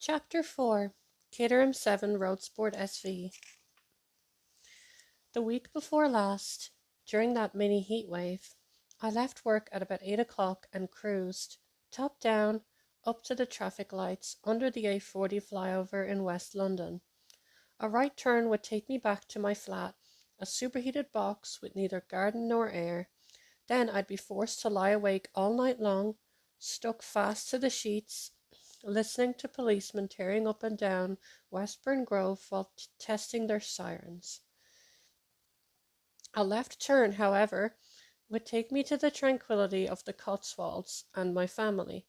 Chapter 4 Caterham 7 Road Sport SV. The week before last, during that mini heat wave, I left work at about 8 o'clock and cruised, top down, up to the traffic lights under the A40 flyover in West London. A right turn would take me back to my flat, a superheated box with neither garden nor air. Then I'd be forced to lie awake all night long, stuck fast to the sheets, listening to policemen tearing up and down Westbourne Grove while testing their sirens. A left turn, however, would take me to the tranquillity of the Cotswolds and my family.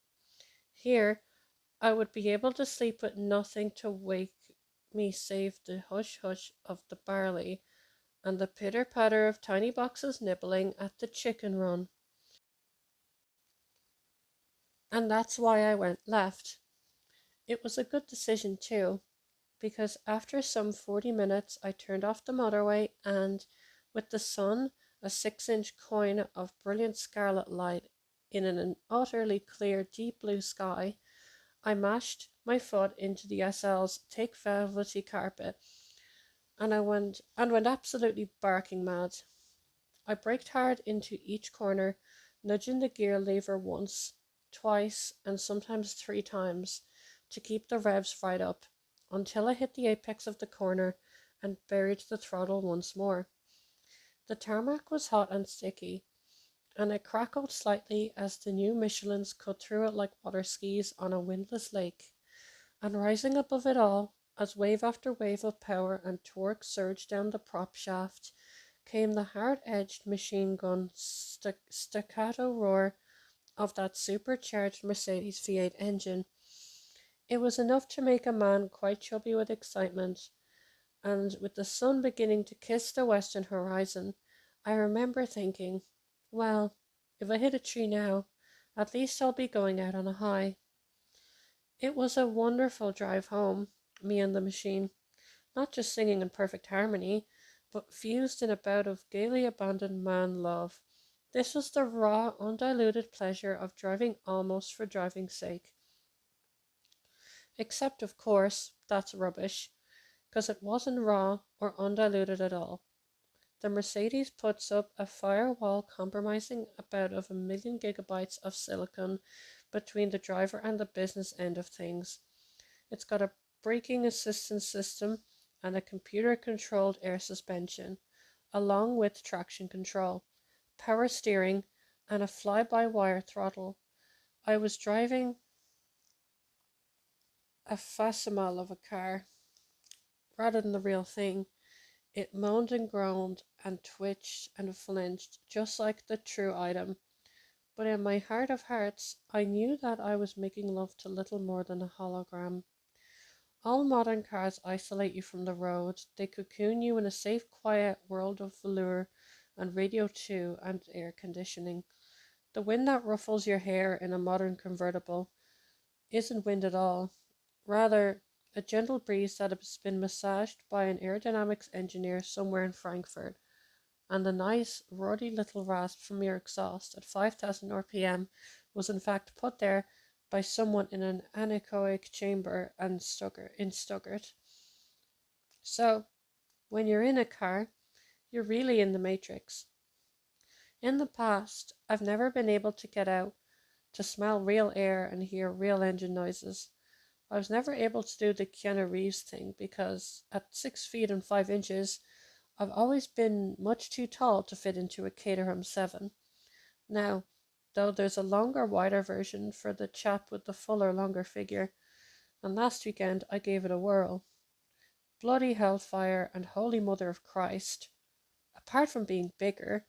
Here I would be able to sleep with nothing to wake me save the hush-hush of the barley and the pitter-patter of tiny boxes nibbling at the chicken run. And that's why I went left. It was a good decision too, because after some 40 minutes I turned off the motorway and, with the sun, a 6-inch coin of brilliant scarlet light in an utterly clear deep blue sky, I mashed my foot into the SL's thick velvety carpet and I went absolutely barking mad. I braked hard into each corner, nudging the gear lever once, twice, and sometimes 3 times to keep the revs right up, until I hit the apex of the corner and buried the throttle once more. The tarmac was hot and sticky, and it crackled slightly as the new Michelins cut through it like water skis on a windless lake. And rising above it all, as wave after wave of power and torque surged down the prop shaft, came the hard-edged machine gun staccato roar of that supercharged Mercedes V8 engine. It was enough to make a man quite chubby with excitement, and with the sun beginning to kiss the western horizon, I remember thinking, well, if I hit a tree now, at least I'll be going out on a high. It was a wonderful drive home, me and the machine, not just singing in perfect harmony, but fused in a bout of gaily abandoned man love. This was the raw, undiluted pleasure of driving almost for driving's sake. Except, of course, that's rubbish, because it wasn't raw or undiluted at all. The Mercedes puts up a firewall compromising about of 1,000,000 gigabytes of silicon between the driver and the business end of things. It's got a braking assistance system and a computer-controlled air suspension, along with traction control, power steering, and a fly-by-wire throttle. I was driving a facsimile of a car rather than the real thing. It moaned and groaned and twitched and flinched just like the true item, but in my heart of hearts I knew that I was making love to little more than a hologram. All modern cars isolate you from the road. They cocoon you in a safe, quiet world of velour and Radio 2 and air conditioning. The wind that ruffles your hair in a modern convertible isn't wind at all. Rather, a gentle breeze that has been massaged by an aerodynamics engineer somewhere in Frankfurt, and the nice, ruddy little rasp from your exhaust at 5,000 RPM was in fact put there by someone in an anechoic chamber in Stuttgart. So, when you're in a car, you're really in the Matrix. In the past, I've never been able to get out to smell real air and hear real engine noises. I was never able to do the Keanu Reeves thing because at 6 feet and 5 inches, I've always been much too tall to fit into a Caterham 7. Now, though there's a longer, wider version for the chap with the fuller, longer figure, and last weekend I gave it a whirl. Bloody hellfire and Holy Mother of Christ. Apart from being bigger,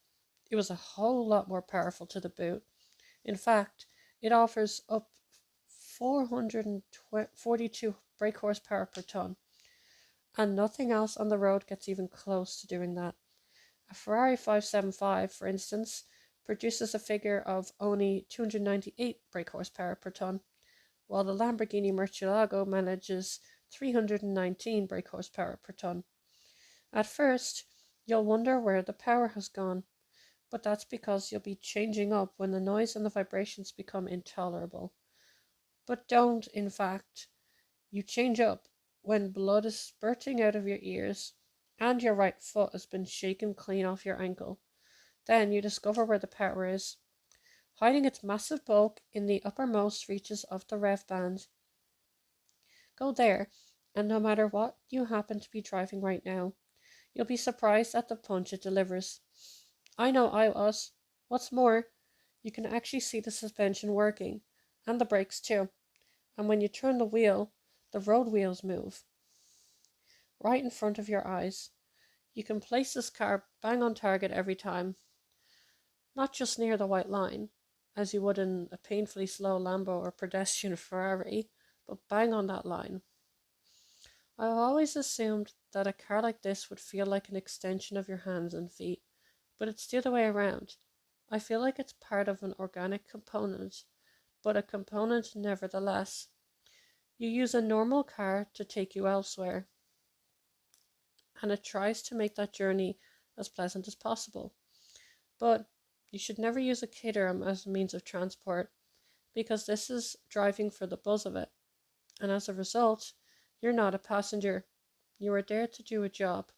it was a whole lot more powerful to the boot. In fact, it offers up 442 brake horsepower per ton, and nothing else on the road gets even close to doing that. A Ferrari 575, for instance, produces a figure of only 298 brake horsepower per ton, while the Lamborghini Murcielago manages 319 brake horsepower per ton. At first, you'll wonder where the power has gone, but that's because you'll be changing up when the noise and the vibrations become intolerable. But don't, in fact. You change up when blood is spurting out of your ears and your right foot has been shaken clean off your ankle. Then you discover where the power is, hiding its massive bulk in the uppermost reaches of the rev band. Go there, and no matter what you happen to be driving right now, you'll be surprised at the punch it delivers. I know I was. What's more, you can actually see the suspension working, and the brakes too. And when you turn the wheel, the road wheels move right in front of your eyes. You can place this car bang on target every time, not just near the white line, as you would in a painfully slow Lambo or pedestrian Ferrari, but bang on that line. I've always assumed that a car like this would feel like an extension of your hands and feet, but it's the other way around. I feel like it's part of an organic component, but a component nevertheless. You use a normal car to take you elsewhere, and it tries to make that journey as pleasant as possible. But you should never use a Caterham as a means of transport, because this is driving for the buzz of it, and as a result, you're not a passenger. You are there to do a job,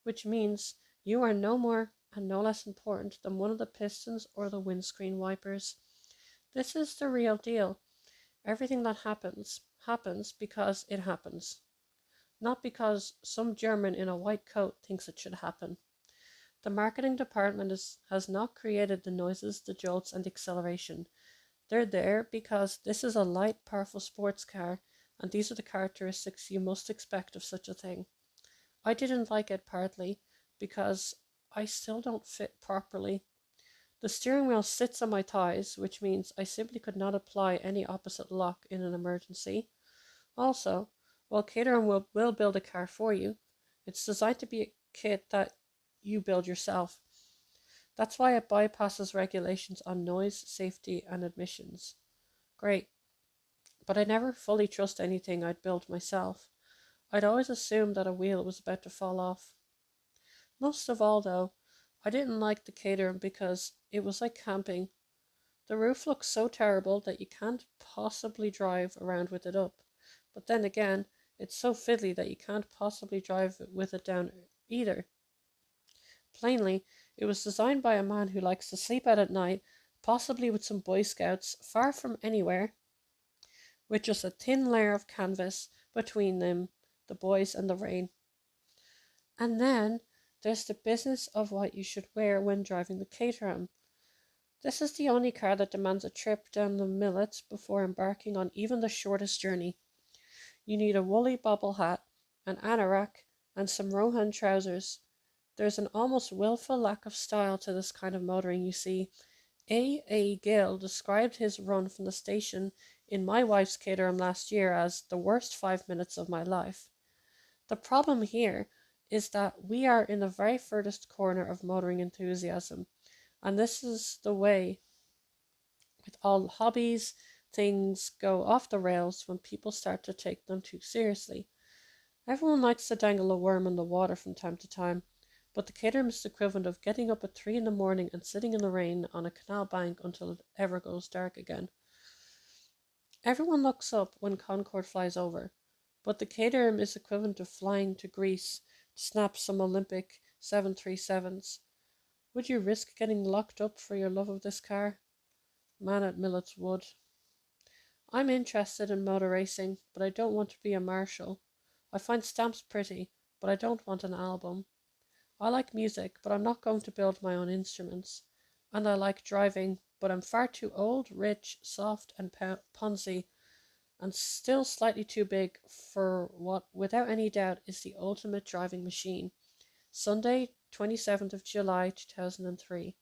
which means you are no more and no less important than one of the pistons or the windscreen wipers. This is the real deal. Everything that happens because it happens, not because some German in a white coat thinks it should happen. The marketing department has not created the noises, the jolts, and the acceleration. They're there because this is a light, powerful sports car, and these are the characteristics you must expect of such a thing. I didn't like it partly because I still don't fit properly. The steering wheel sits on my thighs, which means I simply could not apply any opposite lock in an emergency. Also, while Caterham will build a car for you, it's designed to be a kit that you build yourself. That's why it bypasses regulations on noise, safety, and emissions. Great. But I never fully trust anything I'd build myself. I'd always assume that a wheel was about to fall off. Most of all, though, I didn't like the Caterham because it was like camping. The roof looks so terrible that you can't possibly drive around with it up. But then again, it's so fiddly that you can't possibly drive with it down either. Plainly, it was designed by a man who likes to sleep out at night, possibly with some Boy Scouts, far from anywhere, with just a thin layer of canvas between them, the boys and the rain. And then there's the business of what you should wear when driving the Caterham. This is the only car that demands a trip down the millets before embarking on even the shortest journey. You need a woolly bobble hat, an anorak, and some Rohan trousers. There's an almost willful lack of style to this kind of motoring, you see. A. Gill described his run from the station in my wife's Caterham last year as the worst 5 minutes of my life. The problem here is that we are in the very furthest corner of motoring enthusiasm, and this is the way with all hobbies. Things go off the rails when people start to take them too seriously. Everyone likes to dangle a worm in the water from time to time, but the Caterham is the equivalent of getting up at 3 in the morning and sitting in the rain on a canal bank until it ever goes dark again. Everyone looks up when Concorde flies over, but the Caterham is equivalent to flying to Greece to snap some Olympic 737s. Would you risk getting locked up for your love of this car? Man at Millets would. I'm interested in motor racing, but I don't want to be a marshal. I find stamps pretty, but I don't want an album. I like music, but I'm not going to build my own instruments. And I like driving, but I'm far too old, rich, soft, and poncy, and still slightly too big for what, without any doubt, is the ultimate driving machine. Sunday, 27th of July, 2003.